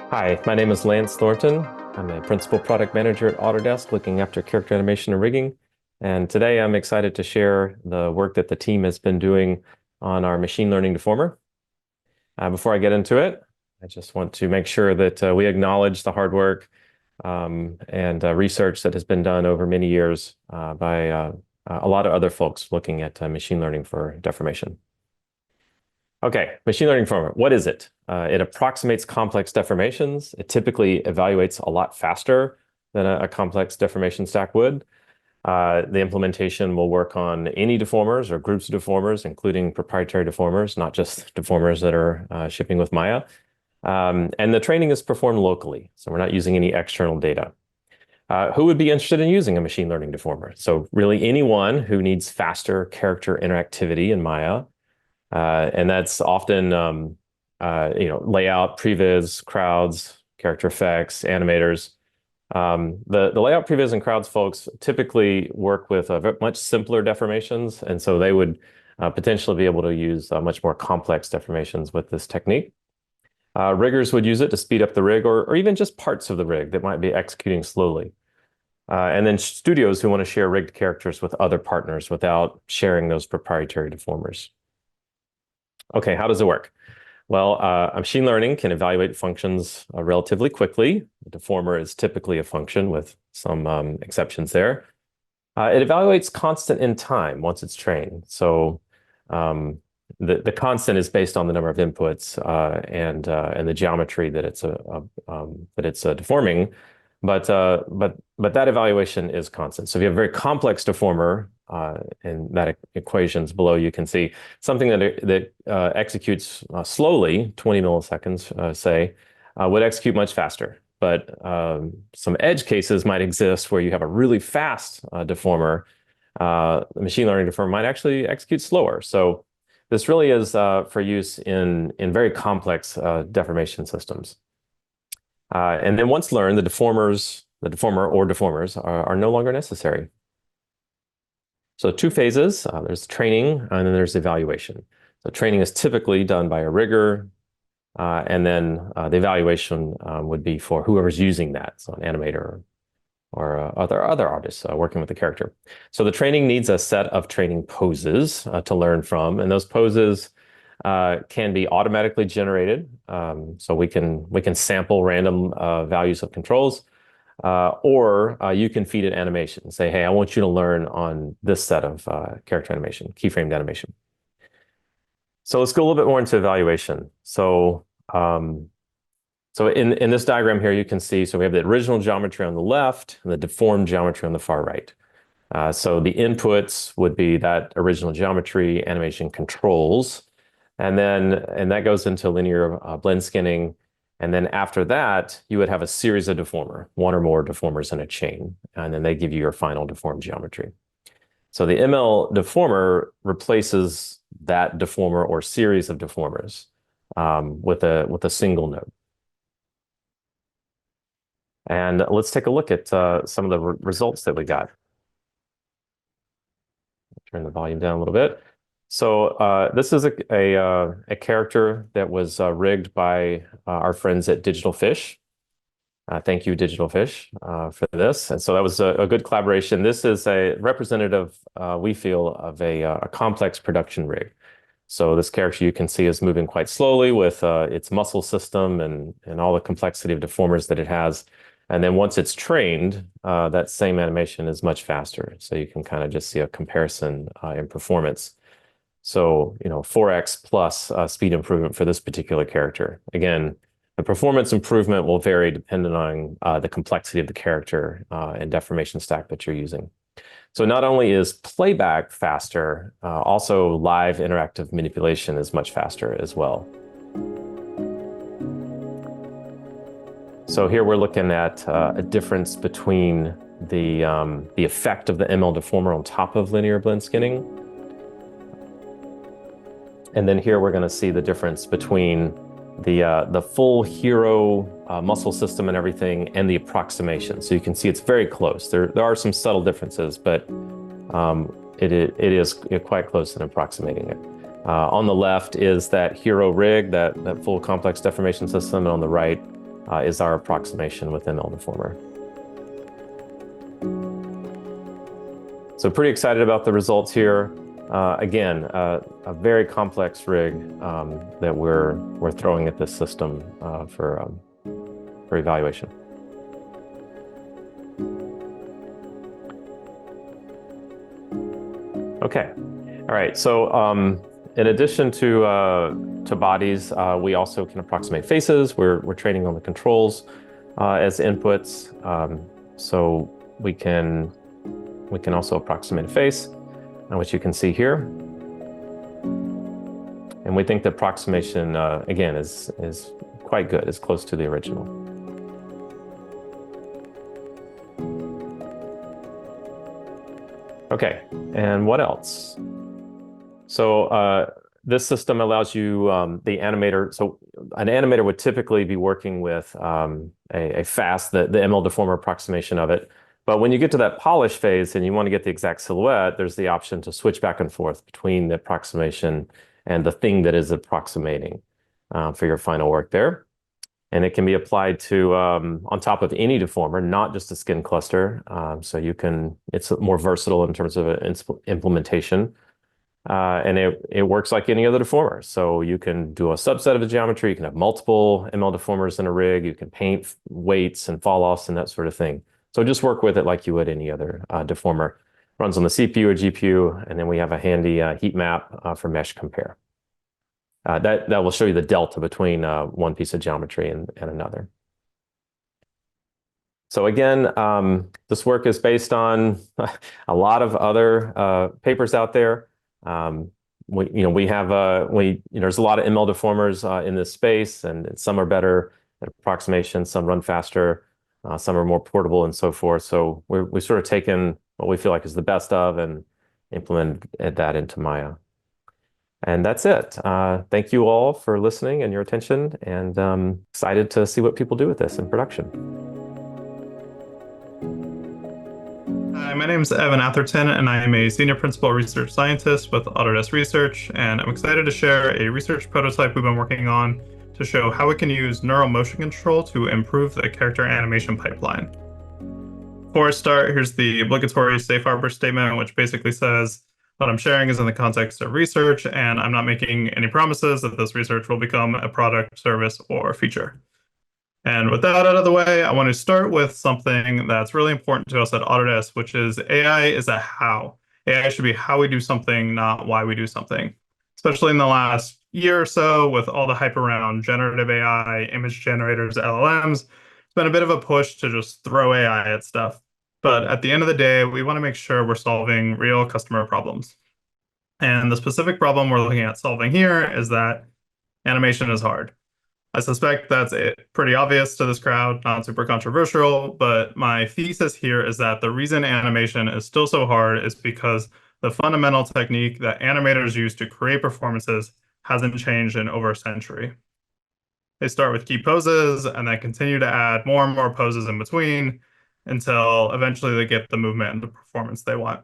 Hi, my name is Lance Thornton. I'm a principal product manager at Autodesk looking after character animation and rigging. And today I'm excited to share the work that the team has been doing on our machine learning deformer. Before I get into it, I just want to make sure that we acknowledge the hard work and research that has been done over many years by a lot of other folks looking at machine learning for deformation. Okay, machine learning deformer, what is it? It approximates complex deformations. It typically evaluates a lot faster than a complex deformation stack would. The implementation will work on any deformers or groups of deformers, including proprietary deformers, not just deformers that are shipping with Maya. And the training is performed locally, so we're not using any external data. Who would be interested in using a machine learning deformer? So really anyone who needs faster character interactivity in Maya. And that's often layout, previs, crowds, character effects, animators. The layout, previs, and crowds folks typically work with much simpler deformations, and so they would potentially be able to use much more complex deformations with this technique. Riggers would use it to speed up the rig, or even just parts of the rig that might be executing slowly. And then studios who want to share rigged characters with other partners without sharing those proprietary deformers. Okay, how does it work? Well, machine learning can evaluate functions relatively quickly. A deformer is typically a function with some exceptions there. It evaluates constant in time once it's trained. So the constant is based on the number of inputs and the geometry that it's deforming. But that evaluation is constant. So if you have a very complex deformer, and that equations below, you can see something that executes slowly, 20 milliseconds, say, would execute much faster. But some edge cases might exist where you have a really fast deformer. The machine learning deformer might actually execute slower. So this really is for use in very complex deformation systems. And then once learned, the deformer or deformers are no longer necessary. So two phases, there's training and then there's evaluation. So training is typically done by a rigger, and then the evaluation would be for whoever's using that, so an animator or other artists working with the character. So the training needs a set of training poses to learn from, and those poses can be automatically generated. So we can sample random values of controls. Or you can feed it animation and say, hey, I want you to learn on this set of character animation, keyframed animation. So let's go a little bit more into evaluation. So in this diagram here, you can see, so we have the original geometry on the left and the deformed geometry on the far right. So the inputs would be that original geometry, animation controls, and that goes into linear blend skinning. And then after that, you would have a series of deformer, one or more deformers in a chain, and then they give you your final deformed geometry. So the ML deformer replaces that deformer or series of deformers with a single node. And let's take a look at some of the results that we got. Turn the volume down a little bit. So this is a character that was rigged by our friends at Digital Fish. Thank you, Digital Fish, for this. And so that was a good collaboration. This is a representative, we feel, of a complex production rig. So this character you can see is moving quite slowly with its muscle system and all the complexity of deformers that it has. And then once it's trained, that same animation is much faster. So you can kind of just see a comparison in performance. So, 4x plus speed improvement for this particular character. Again, the performance improvement will vary depending on the complexity of the character and deformation stack that you're using. So not only is playback faster, also live interactive manipulation is much faster as well. So here we're looking at a difference between the effect of the ML deformer on top of linear blend skinning. And then here we're going to see the difference between the full hero muscle system and everything, and the approximation. So you can see it's very close. There are some subtle differences, but it is quite close in approximating it. On the left is that hero rig, that full complex deformation system, and on the right is our approximation with ML Deformer. So pretty excited about the results here. Again, a very complex rig that we're throwing at this system for evaluation. Okay, all right. So in addition to bodies, we also can approximate faces. We're training on the controls as inputs, so we can also approximate a face, which you can see here. And we think the approximation, again, is quite good. It's close to the original. Okay, and what else? So this system allows you, the animator, so an animator would typically be working with a fast, the ML Deformer approximation of it. But when you get to that polish phase and you want to get the exact silhouette, there's the option to switch back and forth between the approximation and the thing that is approximating for your final work there. And it can be applied to on top of any deformer, not just a skin cluster. So it's more versatile in terms of implementation. And it works like any other deformer. So you can do a subset of the geometry. You can have multiple ML deformers in a rig. You can paint weights and fall-offs and that sort of thing. So just work with it like you would any other deformer. Runs on the CPU or GPU, and then we have a handy heat map for mesh compare. That will show you the delta between one piece of geometry and another. So again, this work is based on a lot of other papers out there. There's a lot of ML deformers in this space, and some are better at approximation, some run faster, some are more portable and so forth. So we've sort of taken what we feel like is the best of and implemented that into Maya. And that's it. Thank you all for listening and your attention, and excited to see what people do with this in production. Hi, my name is Evan Atherton, and I am a Senior Principal Research Scientist with Autodesk Research, and I'm excited to share a research prototype we've been working on to show how we can use neural motion control to improve the character animation pipeline. Before I start, here's the obligatory safe harbor statement, which basically says what I'm sharing is in the context of research, and I'm not making any promises that this research will become a product, service, or feature. And with that out of the way, I want to start with something that's really important to us at Autodesk, which is AI is a how. AI should be how we do something, not why we do something. Especially in the last year or so, with all the hype around generative AI, image generators, LLMs, it's been a bit of a push to just throw AI at stuff. But at the end of the day, we want to make sure we're solving real customer problems. And the specific problem we're looking at solving here is that animation is hard. I suspect that's pretty obvious to this crowd, not super controversial, but my thesis here is that the reason animation is still so hard is because the fundamental technique that animators use to create performances hasn't changed in over a century. They start with key poses and then continue to add more and more poses in between until eventually they get the movement and the performance they want.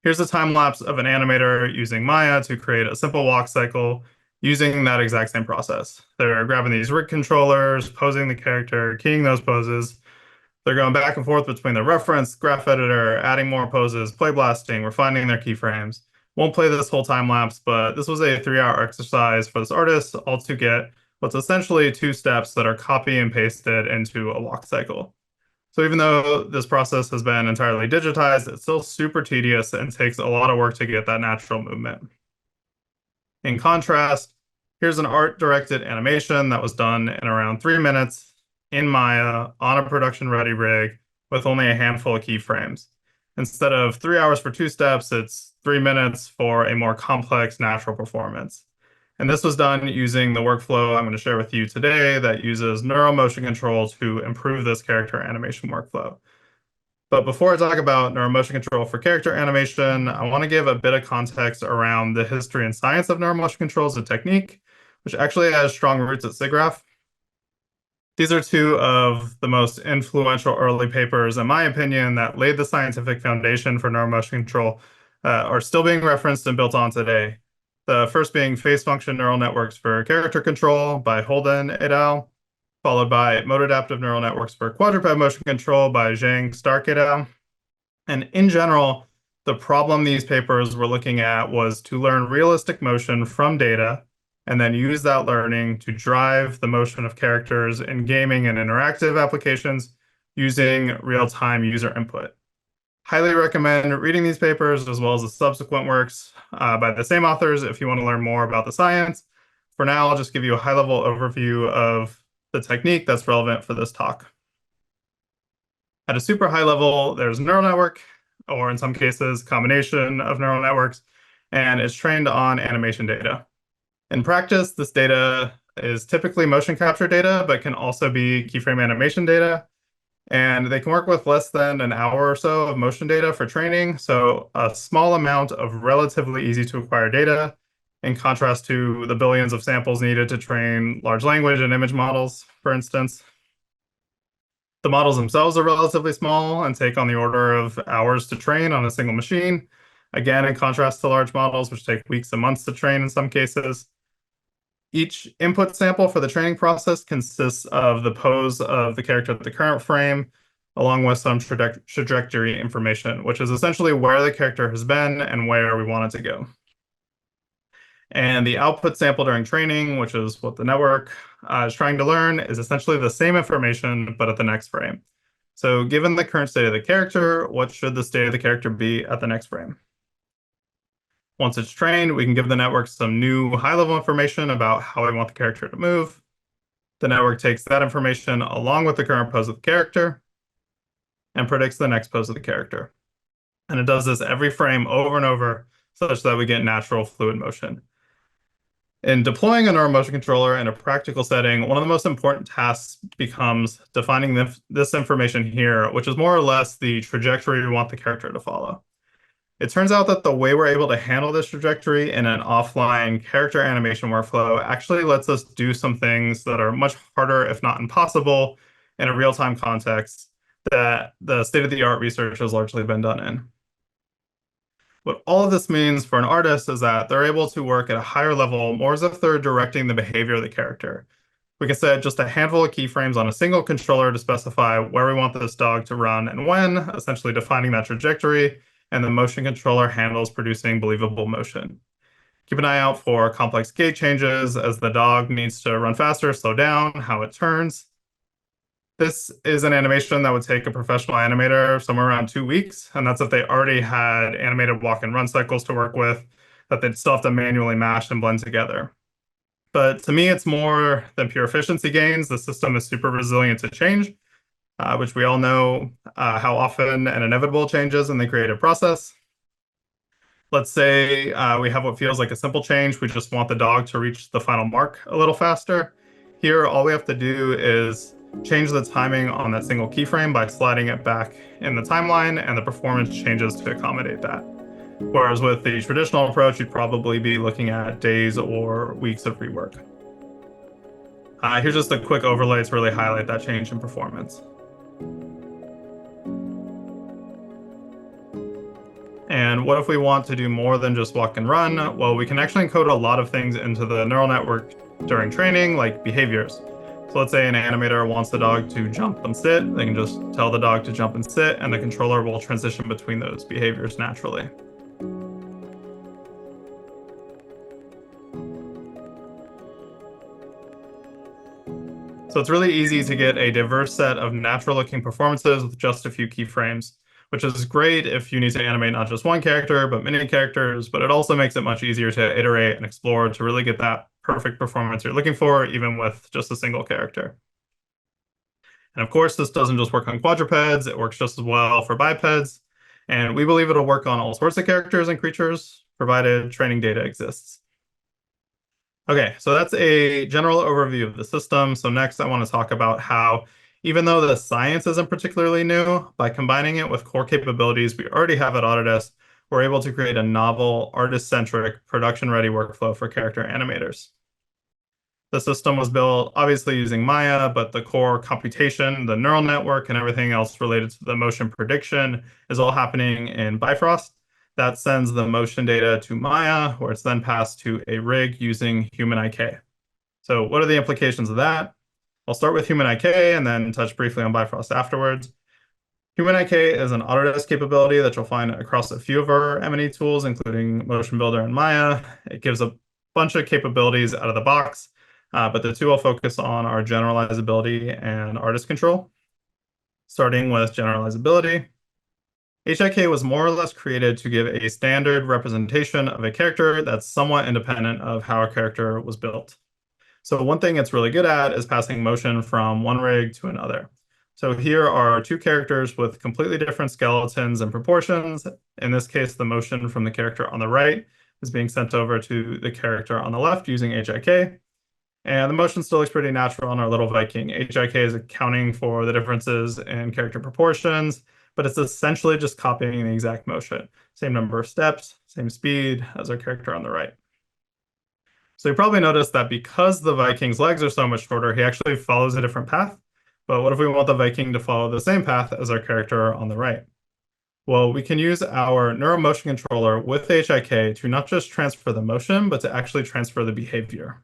Here's a time lapse of an animator using Maya to create a simple walk cycle using that exact same process. They're grabbing these rig controllers, posing the character, keying those poses. They're going back and forth between the reference, graph editor, adding more poses, play blasting, refining their keyframes. Won't play this whole time lapse, but this was a 3-hour exercise for this artist, all to get what's essentially 2 steps that are copy and pasted into a walk cycle. So even though this process has been entirely digitized, it's still super tedious and takes a lot of work to get that natural movement. In contrast, here's an art-directed animation that was done in around 3 minutes in Maya on a production-ready rig with only a handful of keyframes. Instead of 3 hours for 2 steps, it's 3 minutes for a more complex natural performance. And this was done using the workflow I'm going to share with you today that uses neural motion control to improve this character animation workflow. But before I talk about neural motion control for character animation, I want to give a bit of context around the history and science of neural motion control as a technique, which actually has strong roots at SIGGRAPH. These are two of the most influential early papers, in my opinion, that laid the scientific foundation for neuromotion control, are still being referenced and built on today. The first being phase function neural networks for character control by Holden et al., followed by mode adaptive neural networks for quadruped motion control by Zhang, Stark et al. And in general, the problem these papers were looking at was to learn realistic motion from data and then use that learning to drive the motion of characters in gaming and interactive applications using real-time user input. Highly recommend reading these papers as well as the subsequent works by the same authors if you want to learn more about the science. For now, I'll just give you a high-level overview of the technique that's relevant for this talk. At a super high level, there's a neural network, or in some cases, combination of neural networks, and it's trained on animation data. In practice, this data is typically motion capture data, but can also be keyframe animation data. And they can work with less than an hour or so of motion data for training, so a small amount of relatively easy to acquire data, in contrast to the billions of samples needed to train large language and image models, for instance. The models themselves are relatively small and take on the order of hours to train on a single machine. Again, in contrast to large models, which take weeks and months to train in some cases. Each input sample for the training process consists of the pose of the character at the current frame, along with some trajectory information, which is essentially where the character has been and where we want it to go. And the output sample during training, which is what the network is trying to learn, is essentially the same information, but at the next frame. So given the current state of the character, what should the state of the character be at the next frame? Once it's trained, we can give the network some new high-level information about how we want the character to move. The network takes that information along with the current pose of the character and predicts the next pose of the character. And it does this every frame over and over, such that we get natural fluid motion. In deploying a neuromotion controller in a practical setting, one of the most important tasks becomes defining this information here, which is more or less the trajectory we want the character to follow. It turns out that the way we're able to handle this trajectory in an offline character animation workflow actually lets us do some things that are much harder, if not impossible, in a real-time context that the state-of-the-art research has largely been done in. What all of this means for an artist is that they're able to work at a higher level, more as if they're directing the behavior of the character. We can set just a handful of keyframes on a single controller to specify where we want this dog to run and when, essentially defining that trajectory, and the motion controller handles producing believable motion. Keep an eye out for complex gait changes as the dog needs to run faster, slow down, how it turns. This is an animation that would take a professional animator somewhere around 2 weeks, and that's if they already had animated walk and run cycles to work with that they'd still have to manually mash and blend together. But to me, it's more than pure efficiency gains. The system is super resilient to change, which we all know how often and inevitable changes in the creative process. Let's say we have what feels like a simple change. We just want the dog to reach the final mark a little faster. Here, all we have to do is change the timing on that single keyframe by sliding it back in the timeline, and the performance changes to accommodate that. Whereas with the traditional approach, you'd probably be looking at days or weeks of rework. Here's just a quick overlay to really highlight that change in performance. And what if we want to do more than just walk and run? Well, we can actually encode a lot of things into the neural network during training, like behaviors. So let's say an animator wants the dog to jump and sit. They can just tell the dog to jump and sit, and the controller will transition between those behaviors naturally. So it's really easy to get a diverse set of natural-looking performances with just a few keyframes, which is great if you need to animate not just one character, but many characters, but it also makes it much easier to iterate and explore to really get that perfect performance you're looking for, even with just a single character. And of course, this doesn't just work on quadrupeds, it works just as well for bipeds, and we believe it'll work on all sorts of characters and creatures, provided training data exists. Okay, so that's a general overview of the system. So next I want to talk about how, even though the science isn't particularly new, by combining it with core capabilities we already have at Autodesk, we're able to create a novel, artist-centric, production-ready workflow for character animators. The system was built obviously using Maya, but the core computation, the neural network, and everything else related to the motion prediction is all happening in Bifrost. That sends the motion data to Maya, where it's then passed to a rig using human IK. So what are the implications of that? I'll start with human IK and then touch briefly on Bifrost afterwards. Human IK is an Autodesk capability that you'll find across a few of our M&E tools, including Motion Builder and Maya. It gives a bunch of capabilities out of the box, but the two I'll focus on are generalizability and artist control. Starting with generalizability, HIK was more or less created to give a standard representation of a character that's somewhat independent of how a character was built. So one thing it's really good at is passing motion from one rig to another. So here are two characters with completely different skeletons and proportions. In this case, the motion from the character on the right is being sent over to the character on the left using HIK. And the motion still looks pretty natural on our little Viking. HIK is accounting for the differences in character proportions, but it's essentially just copying the exact motion. Same number of steps, same speed as our character on the right. So you probably noticed that because the Viking's legs are so much shorter, he actually follows a different path. But what if we want the Viking to follow the same path as our character on the right? Well, we can use our neuromotion controller with HIK to not just transfer the motion, but to actually transfer the behavior.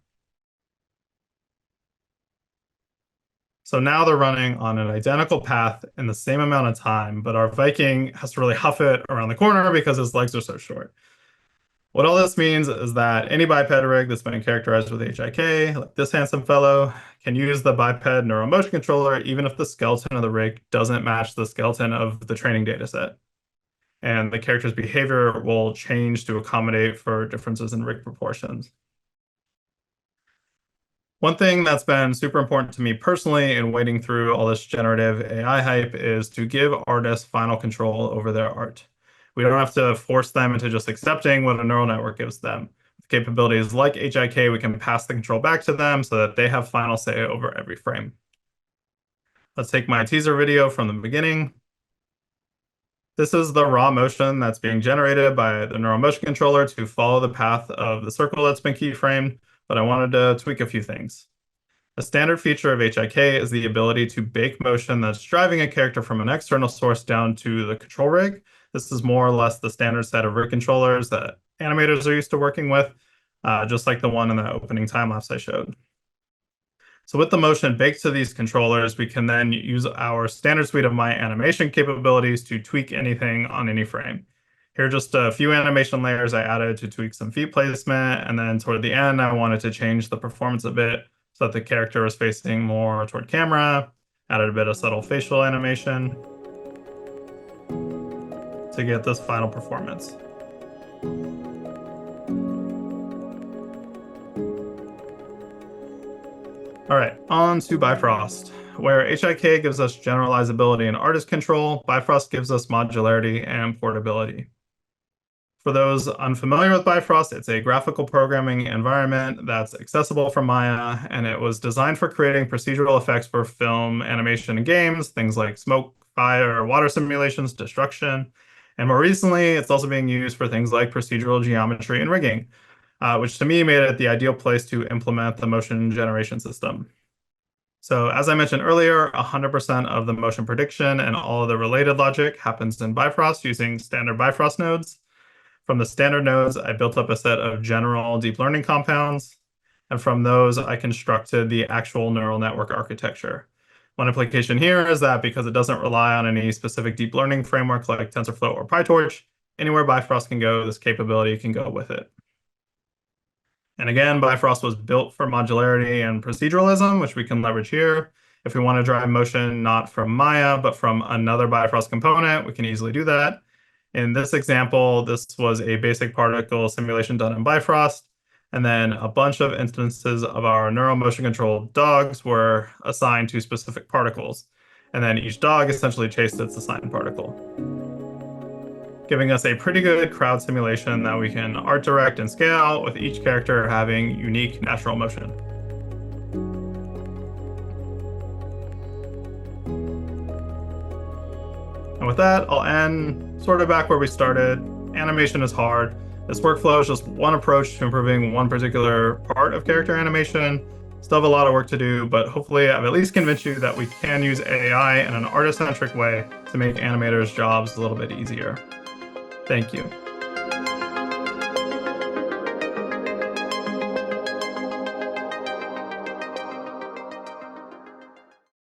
So now they're running on an identical path in the same amount of time, but our Viking has to really huff it around the corner because his legs are so short. What all this means is that any biped rig that's been characterized with HIK, like this handsome fellow, can use the biped neuromotion controller even if the skeleton of the rig doesn't match the skeleton of the training data set. And the character's behavior will change to accommodate for differences in rig proportions. One thing that's been super important to me personally in wading through all this generative AI hype is to give artists final control over their art. We don't have to force them into just accepting what a neural network gives them. With capabilities like HIK, we can pass the control back to them so that they have final say over every frame. Let's take my teaser video from the beginning. This is the raw motion that's being generated by the neural motion controller to follow the path of the circle that's been keyframed, but I wanted to tweak a few things. A standard feature of HIK is the ability to bake motion that's driving a character from an external source down to the control rig. This is more or less the standard set of rig controllers that animators are used to working with, just like the one in the opening time lapse I showed. So with the motion baked to these controllers, we can then use our standard suite of my animation capabilities to tweak anything on any frame. Here are just a few animation layers I added to tweak some feet placement, and then toward the end, I wanted to change the performance a bit so that the character was facing more toward camera, added a bit of subtle facial animation to get this final performance. All right, on to Bifrost. Where HIK gives us generalizability and artist control, Bifrost gives us modularity and portability. For those unfamiliar with Bifrost, it's a graphical programming environment that's accessible from Maya, and it was designed for creating procedural effects for film, animation, and games, things like smoke, fire, water simulations, destruction. And more recently, it's also being used for things like procedural geometry and rigging, which to me made it the ideal place to implement the motion generation system. So as I mentioned earlier, 100% of the motion prediction and all of the related logic happens in Bifrost using standard Bifrost nodes. From the standard nodes, I built up a set of general deep learning compounds, and from those, I constructed the actual neural network architecture. One implication here is that because it doesn't rely on any specific deep learning framework like TensorFlow or PyTorch, anywhere Bifrost can go, this capability can go with it. And again, Bifrost was built for modularity and proceduralism, which we can leverage here. If we want to drive motion not from Maya, but from another Bifrost component, we can easily do that. In this example, this was a basic particle simulation done in Bifrost, and then a bunch of instances of our neural motion control dogs were assigned to specific particles. And then each dog essentially chased its assigned particle, giving us a pretty good crowd simulation that we can art direct and scale with each character having unique natural motion. And with that, I'll end sort of back where we started. Animation is hard. This workflow is just one approach to improving one particular part of character animation. Still have a lot of work to do, but hopefully I've at least convinced you that we can use AI in an artist-centric way to make animators' jobs a little bit easier. Thank you.